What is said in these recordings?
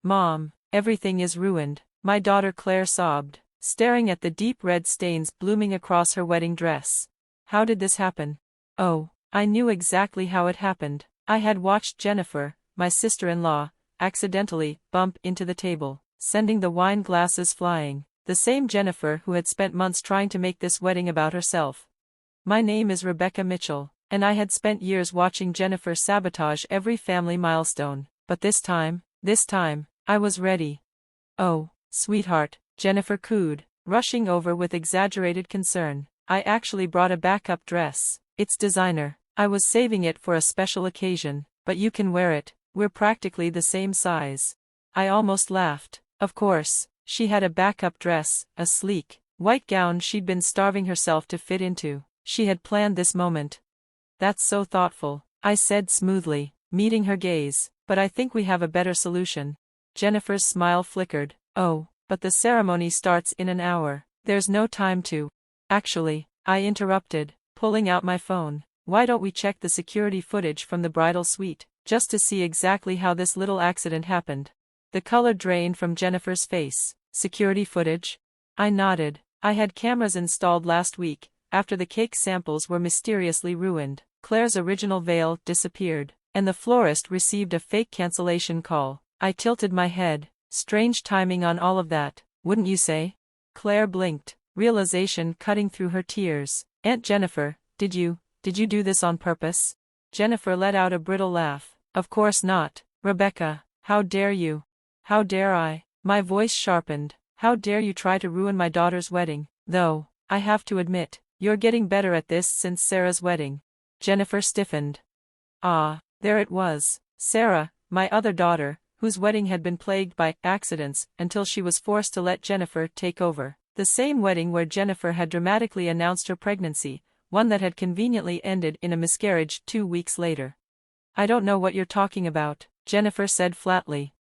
Mom, everything is ruined, my daughter Claire sobbed, staring at the deep red stains blooming across her wedding dress. How did this happen? Oh, I knew exactly how it happened. I had watched Jennifer, my sister-in-law, accidentally bump into the table, sending the wine glasses flying. The same Jennifer who had spent months trying to make this wedding about herself. My name is Rebecca Mitchell, and I had spent years watching Jennifer sabotage every family milestone. But this time, I was ready. Oh, sweetheart, Jennifer cooed, rushing over with exaggerated concern. I actually brought a backup dress. It's designer. I was saving it for a special occasion, but you can wear it. We're practically the same size. I almost laughed. Of course, she had a backup dress, a sleek, white gown she'd been starving herself to fit into. She had planned this moment. That's so thoughtful, I said smoothly, meeting her gaze, but I think we have a better solution. Jennifer's smile flickered. Oh, but the ceremony starts in an hour. There's no time to. Actually, I interrupted, pulling out my phone. Why don't we check the security footage from the bridal suite, just to see exactly how this little accident happened? The color drained from Jennifer's face. Security footage? I nodded. I had cameras installed last week, after the cake samples were mysteriously ruined. Claire's original veil disappeared, and the florist received a fake cancellation call. I tilted my head. Strange timing on all of that, wouldn't you say? Claire blinked, realization cutting through her tears. Aunt Jennifer, did you do this on purpose? Jennifer let out a brittle laugh. Of course not, Rebecca. How dare you? How dare I? My voice sharpened. How dare you try to ruin my daughter's wedding? Though, I have to admit, you're getting better at this since Sarah's wedding. Jennifer stiffened. Ah, there it was. Sarah, my other daughter, whose wedding had been plagued by accidents until she was forced to let Jennifer take over. The same wedding where Jennifer had dramatically announced her pregnancy, one that had conveniently ended in a miscarriage 2 weeks later. I don't know what you're talking about, Jennifer said flatly.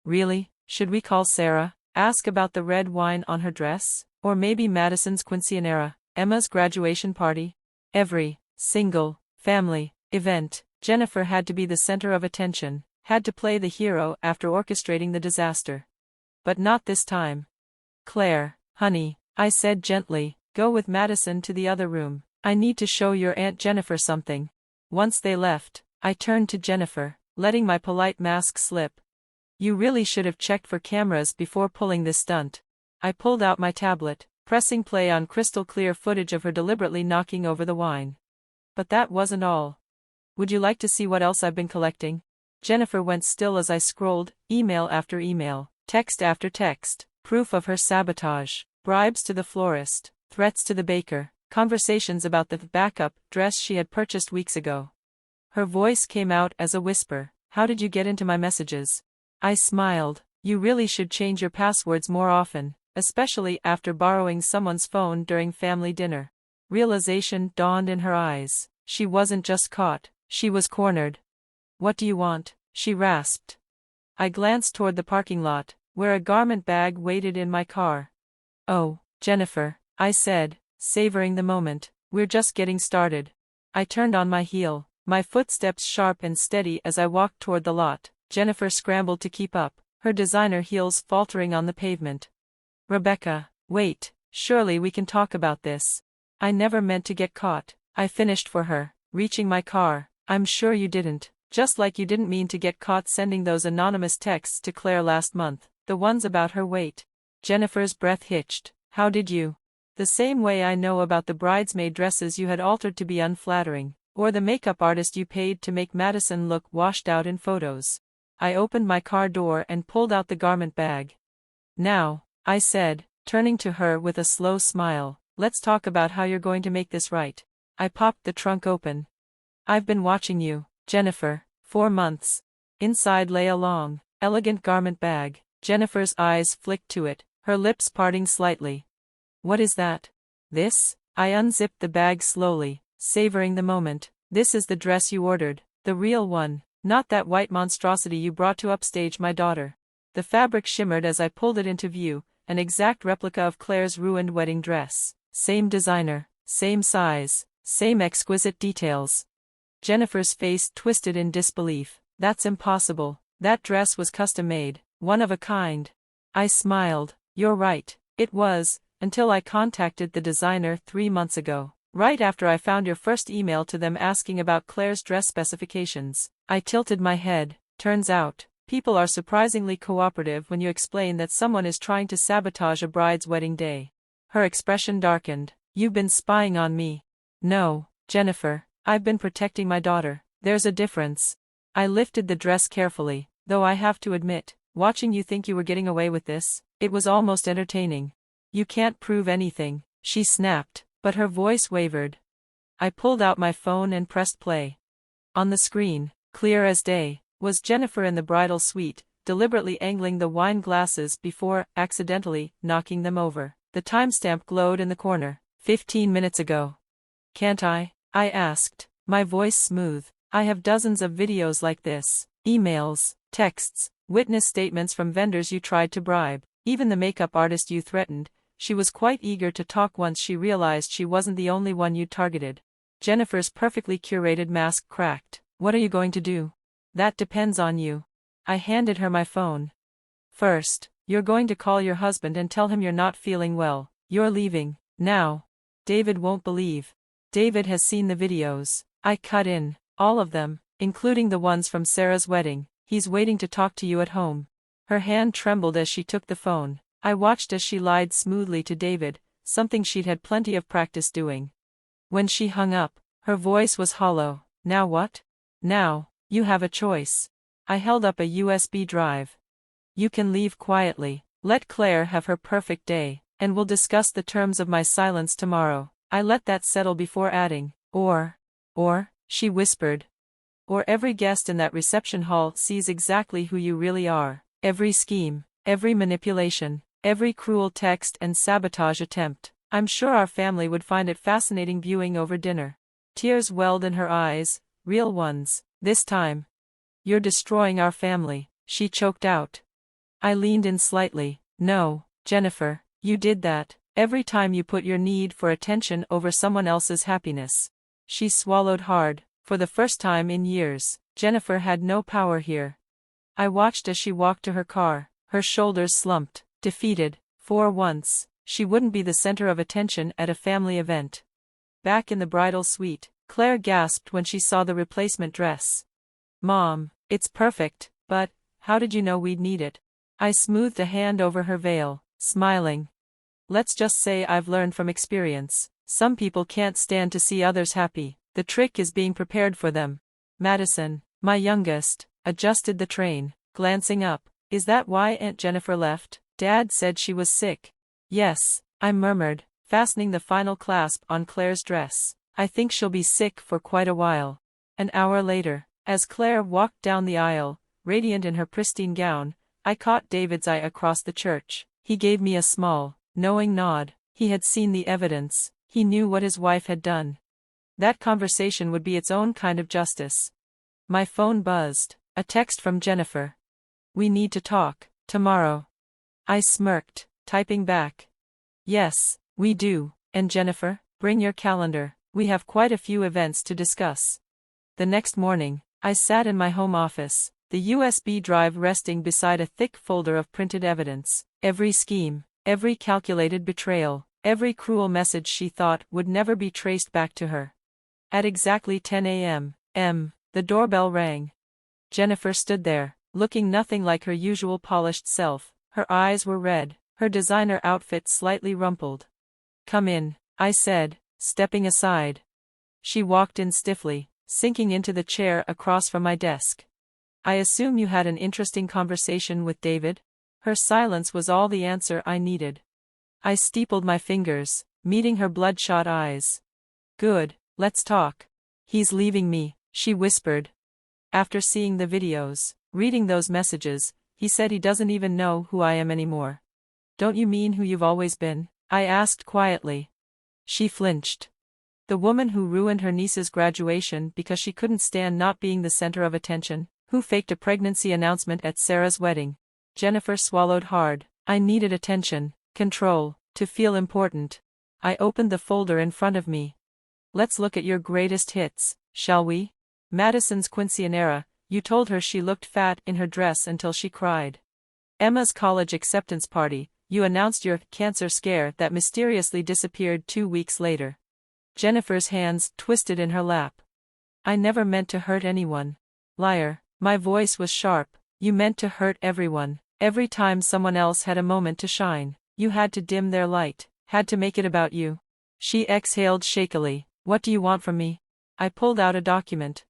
Really? Should we call Sarah, ask about the red wine on her dress? Or maybe Madison's quinceanera, Emma's graduation party? Every single family event, Jennifer had to be the center of attention, had to play the hero after orchestrating the disaster. But not this time. Claire, honey, I said gently, go with Madison to the other room. I need to show your Aunt Jennifer something. Once they left, I turned to Jennifer, letting my polite mask slip. You really should have checked for cameras before pulling this stunt. I pulled out my tablet, pressing play on crystal clear footage of her deliberately knocking over the wine. But that wasn't all. Would you like to see what else I've been collecting? Jennifer went still as I scrolled, email after email, text after text, proof of her sabotage, bribes to the florist, threats to the baker, conversations about the backup dress she had purchased weeks ago. Her voice came out as a whisper. How did you get into my messages? I smiled. You really should change your passwords more often, especially after borrowing someone's phone during family dinner. Realization dawned in her eyes. She wasn't just caught, she was cornered. What do you want? She rasped. I glanced toward the parking lot, where a garment bag waited in my car. Oh, Jennifer, I said, savoring the moment, we're just getting started. I turned on my heel, my footsteps sharp and steady as I walked toward the lot. Jennifer scrambled to keep up, her designer heels faltering on the pavement. Rebecca, wait, surely we can talk about this. I never meant to get caught, I finished for her, reaching my car. I'm sure you didn't, just like you didn't mean to get caught sending those anonymous texts to Claire last month, the ones about her weight. Jennifer's breath hitched. How did you? The same way I know about the bridesmaid dresses you had altered to be unflattering, or the makeup artist you paid to make Madison look washed out in photos. I opened my car door and pulled out the garment bag. Now, I said, turning to her with a slow smile, let's talk about how you're going to make this right. I popped the trunk open. I've been watching you, Jennifer, 4 months. Inside lay a long, elegant garment bag. Jennifer's eyes flicked to it, her lips parting slightly. What is that? This? I unzipped the bag slowly, savoring the moment. This is the dress you ordered, the real one, not that white monstrosity you brought to upstage my daughter. The fabric shimmered as I pulled it into view, an exact replica of Claire's ruined wedding dress. Same designer, same size, same exquisite details. Jennifer's face twisted in disbelief. That's impossible. That dress was custom-made. One of a kind. I smiled. You're right, it was, until I contacted the designer 3 months ago. Right after I found your first email to them asking about Claire's dress specifications. I tilted my head. Turns out, people are surprisingly cooperative when you explain that someone is trying to sabotage a bride's wedding day. Her expression darkened. You've been spying on me. No, Jennifer, I've been protecting my daughter. There's a difference. I lifted the dress carefully, though I have to admit, watching you think you were getting away with this, it was almost entertaining. You can't prove anything, she snapped, but her voice wavered. I pulled out my phone and pressed play. On the screen, clear as day, was Jennifer in the bridal suite, deliberately angling the wine glasses before, accidentally, knocking them over. The timestamp glowed in the corner. 15 minutes ago. Can't I asked, my voice smooth. I have dozens of videos like this. Emails, texts, witness statements from vendors you tried to bribe, even the makeup artist you threatened. She was quite eager to talk once she realized she wasn't the only one you'd targeted. Jennifer's perfectly curated mask cracked. What are you going to do? That depends on you. I handed her my phone. First, you're going to call your husband and tell him you're not feeling well. You're leaving, now. David won't believe. David has seen the videos. I cut in. All of them, including the ones from Sarah's wedding. He's waiting to talk to you at home. Her hand trembled as she took the phone. I watched as she lied smoothly to David, something she'd had plenty of practice doing. When she hung up, her voice was hollow. Now what? Now, you have a choice. I held up a USB drive. You can leave quietly, let Claire have her perfect day, and we'll discuss the terms of my silence tomorrow. I let that settle before adding, or, she whispered. Or every guest in that reception hall sees exactly who you really are. Every scheme, every manipulation, every cruel text and sabotage attempt. I'm sure our family would find it fascinating viewing over dinner. Tears welled in her eyes, real ones, this time. You're destroying our family, she choked out. I leaned in slightly. No, Jennifer, you did that, every time you put your need for attention over someone else's happiness. She swallowed hard. For the first time in years, Jennifer had no power here. I watched as she walked to her car, her shoulders slumped, defeated. For once, she wouldn't be the center of attention at a family event. Back in the bridal suite, Claire gasped when she saw the replacement dress. Mom, it's perfect, but, how did you know we'd need it? I smoothed a hand over her veil, smiling. Let's just say I've learned from experience. Some people can't stand to see others happy. The trick is being prepared for them. Madison, my youngest, adjusted the train, glancing up. Is that why Aunt Jennifer left? Dad said she was sick. Yes, I murmured, fastening the final clasp on Claire's dress. I think she'll be sick for quite a while. An hour later, as Claire walked down the aisle, radiant in her pristine gown, I caught David's eye across the church. He gave me a small, knowing nod. He had seen the evidence. He knew what his wife had done. That conversation would be its own kind of justice. My phone buzzed. A text from Jennifer. We need to talk, tomorrow. I smirked, typing back. Yes, we do, and Jennifer, bring your calendar, we have quite a few events to discuss. The next morning, I sat in my home office, the USB drive resting beside a thick folder of printed evidence. Every scheme, every calculated betrayal, every cruel message she thought would never be traced back to her. At exactly 10 a.m., the doorbell rang. Jennifer stood there, looking nothing like her usual polished self. Her eyes were red, her designer outfit slightly rumpled. Come in, I said, stepping aside. She walked in stiffly, sinking into the chair across from my desk. I assume you had an interesting conversation with David? Her silence was all the answer I needed. I steepled my fingers, meeting her bloodshot eyes. Good. Let's talk. He's leaving me, she whispered. After seeing the videos, reading those messages, he said he doesn't even know who I am anymore. Don't you mean who you've always been? I asked quietly. She flinched. The woman who ruined her niece's graduation because she couldn't stand not being the center of attention, who faked a pregnancy announcement at Sarah's wedding. Jennifer swallowed hard. I needed attention, control, to feel important. I opened the folder in front of me. Let's look at your greatest hits, shall we? Madison's quinceanera, you told her she looked fat in her dress until she cried. Emma's college acceptance party, you announced your cancer scare that mysteriously disappeared 2 weeks later. Jennifer's hands twisted in her lap. I never meant to hurt anyone. Liar. My voice was sharp. You meant to hurt everyone. Every time someone else had a moment to shine, you had to dim their light, had to make it about you. She exhaled shakily. What do you want from me? I pulled out a document.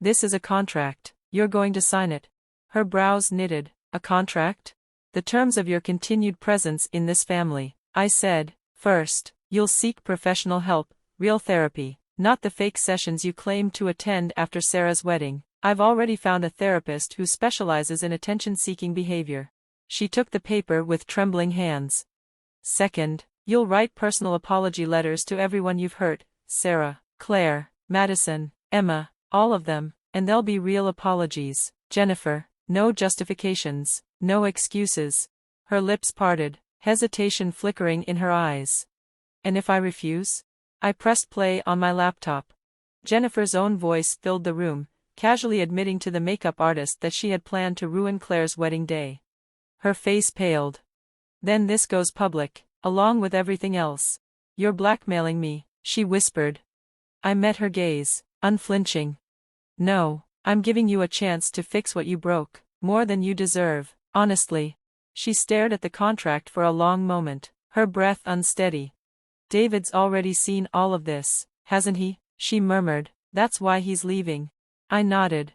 This is a contract. You're going to sign it. Her brows knitted. A contract? The terms of your continued presence in this family. I said. First, you'll seek professional help, real therapy, not the fake sessions you claimed to attend after Sarah's wedding. I've already found a therapist who specializes in attention-seeking behavior. She took the paper with trembling hands. Second, you'll write personal apology letters to everyone you've hurt, Sarah, Claire, Madison, Emma, all of them, and they'll be real apologies. Jennifer, no justifications, no excuses. Her lips parted, hesitation flickering in her eyes. And if I refuse? I pressed play on my laptop. Jennifer's own voice filled the room, casually admitting to the makeup artist that she had planned to ruin Claire's wedding day. Her face paled. Then this goes public, along with everything else. You're blackmailing me, she whispered. I met her gaze, unflinching. No, I'm giving you a chance to fix what you broke, more than you deserve, honestly. She stared at the contract for a long moment, her breath unsteady. David's already seen all of this, hasn't he? She murmured. That's why he's leaving. I nodded.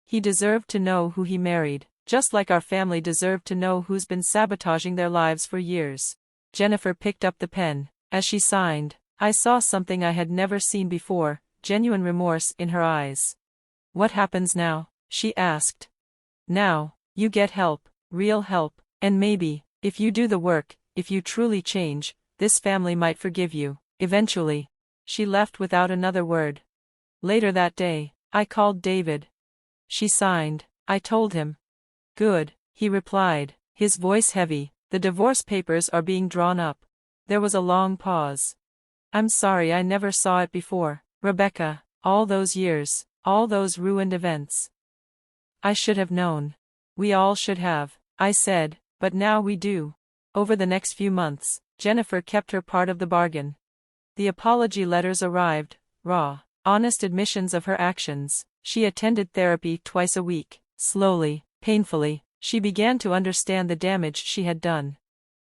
He deserved to know who he married, just like our family deserved to know who's been sabotaging their lives for years. Jennifer picked up the pen. As she signed, I saw something I had never seen before, genuine remorse in her eyes. What happens now? She asked. Now, you get help, real help, and maybe, if you do the work, if you truly change, this family might forgive you, eventually. She left without another word. Later that day, I called David. She signed. I told him. Good, he replied, his voice heavy. The divorce papers are being drawn up. There was a long pause. I'm sorry I never saw it before, Rebecca, all those years, all those ruined events. I should have known. We all should have, I said, but now we do. Over the next few months, Jennifer kept her part of the bargain. The apology letters arrived, raw, honest admissions of her actions. She attended therapy twice a week. Slowly, painfully, she began to understand the damage she had done.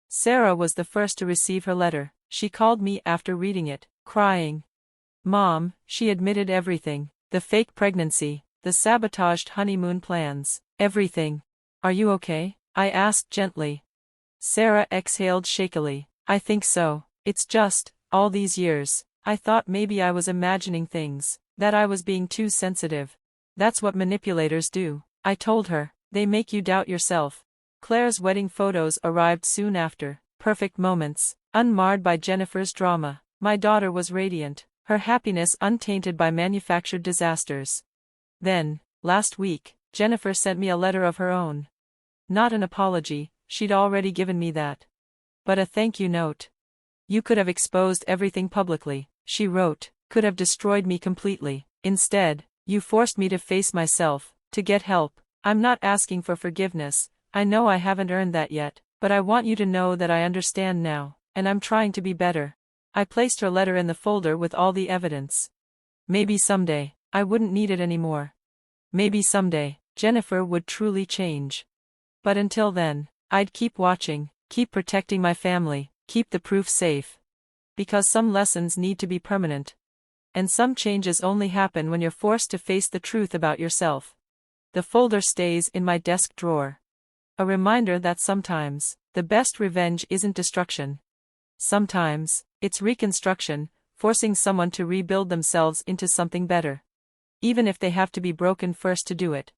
Sarah was the first to receive her letter. She called me after reading it, crying. Mom, she admitted everything. The fake pregnancy, the sabotaged honeymoon plans, everything. Are you okay? I asked gently. Sarah exhaled shakily. I think so. It's just, all these years, I thought maybe I was imagining things, that I was being too sensitive. That's what manipulators do. I told her. They make you doubt yourself. Claire's wedding photos arrived soon after, perfect moments, unmarred by Jennifer's drama. My daughter was radiant, her happiness untainted by manufactured disasters. Then, last week, Jennifer sent me a letter of her own. Not an apology, she'd already given me that. But a thank you note. You could have exposed everything publicly, she wrote, could have destroyed me completely. Instead, you forced me to face myself, to get help. I'm not asking for forgiveness, I know I haven't earned that yet, but I want you to know that I understand now, and I'm trying to be better. I placed her letter in the folder with all the evidence. Maybe someday, I wouldn't need it anymore. Maybe someday, Jennifer would truly change. But until then, I'd keep watching, keep protecting my family, keep the proof safe. Because some lessons need to be permanent. And some changes only happen when you're forced to face the truth about yourself. The folder stays in my desk drawer. A reminder that sometimes, the best revenge isn't destruction. Sometimes, it's reconstruction, forcing someone to rebuild themselves into something better. Even if they have to be broken first to do it.